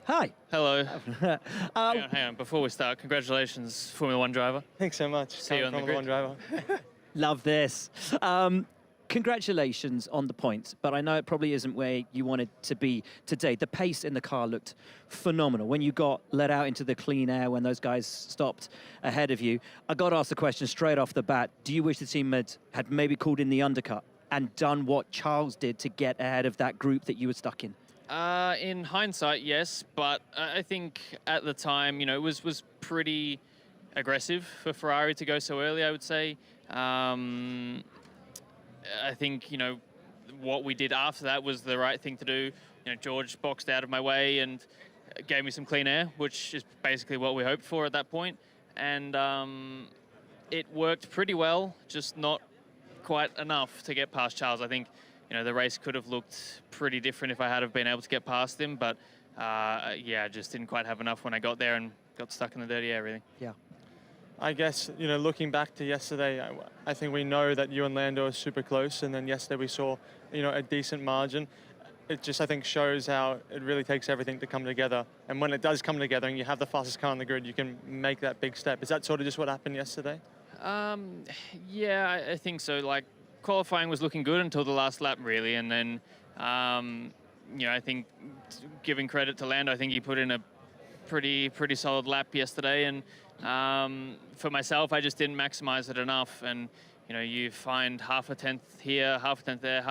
Hi. Hello. Hang on. Before we start, congratulations, Formula One driver. Thanks so much. See you on the Formula grid. One driver. Love this. Congratulations on the points, but I know it probably isn't where you wanted to be today. The pace in the car looked phenomenal. When you got let out into the clean air, when those guys stopped ahead of you, I got to ask the question straight off the bat. Do you wish the team had maybe called in the undercut and done what Charles did to get ahead of that group that you were stuck in? In hindsight, yes, but I think at the time, it was pretty aggressive for Ferrari to go so early, I would say. I think, what we did after that was the right thing to do. George boxed out of my way and gave me some clean air, which is basically what we hoped for at that point. And it worked pretty well, just not quite enough to get past Charles. I think, the race could have looked pretty different if I had have been able to get past him, but yeah, just didn't quite have enough when I got there and got stuck in the dirty air, really. Yeah. I guess, looking back to yesterday, I think we know that you and Lando are super close, and then yesterday we saw, a decent margin. It just, I think, shows how it really takes everything to come together. And when it does come together and you have the fastest car on the grid, you can make that big step. Is that sort of just what happened yesterday? Yeah, I think so. Like, qualifying was looking good until the last lap, really. And then, I think giving credit to Lando, I think he put in a pretty solid lap yesterday. And for myself, I just didn't maximize it enough. And, you find half a tenth here, half a tenth there,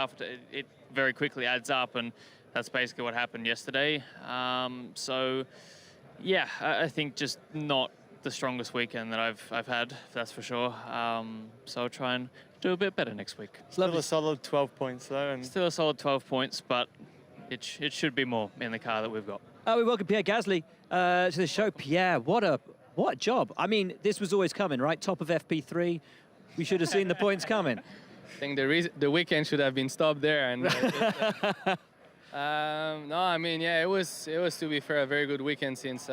it very quickly adds up. And that's basically what happened yesterday. So, yeah, I think just not the strongest weekend that I've had, that's for sure. So I'll try and do a bit better next week. Still a solid 12 points, though. And still a solid 12 points, but it should be more in the car that we've got. We welcome Pierre Gasly to the show. Pierre, what a job. I mean, this was always coming, right? Top of FP3. We should have seen the points coming. I think the weekend should have been stopped there. And no, I mean, yeah, it was to be fair a very good weekend since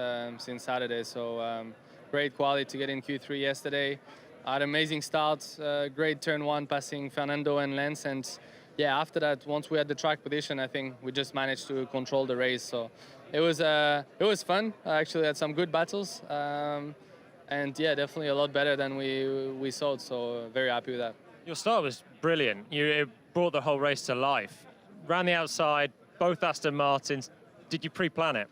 Saturday. So great quality to get in Q3 yesterday. Had amazing starts, great turn one passing Fernando and Lance, and yeah, after that, once we had the track position, I think we just managed to control the race. So it was fun. I actually had some good battles, and yeah, definitely a lot better than we thought. So very happy with that. Your start was brilliant. It brought the whole race to life. Ran the outside, both Aston Martins. Did you pre-plan it?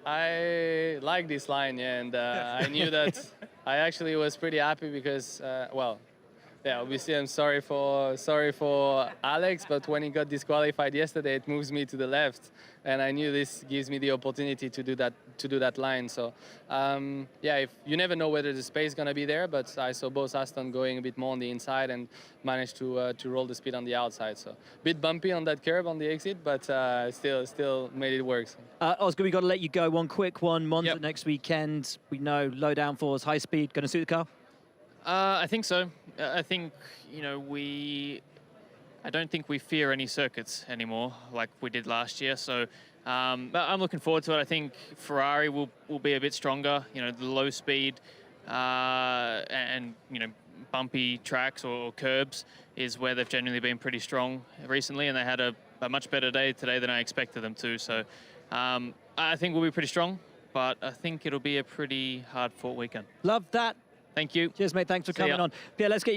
I like this line, yeah, and I knew that. I actually was pretty happy because, well, yeah, obviously I'm sorry for Alex, but when he got disqualified yesterday, it moves me to the left, and I knew this gives me the opportunity to do that line. So, yeah, if you never know whether the space is gonna be there, but I saw both Aston going a bit more on the inside and managed to roll the speed on the outside. So, a bit bumpy on that curb on the exit, but still made it work. So. Oscar, we got to let you go. One quick one. Monza Yep. next weekend. We know low downforce, high speed. Going to suit the car? I think so. I think, I don't think we fear any circuits anymore like we did last year. So but I'm looking forward to it. I think Ferrari will be a bit stronger. The low speed and bumpy tracks or curbs is where they've generally been pretty strong recently, and they had a much better day today than I expected them to. So I think we'll be pretty strong, but I think it'll be a pretty hard-fought weekend. Love that. Thank you. Cheers, mate. Thanks for coming on. Pierre, let's get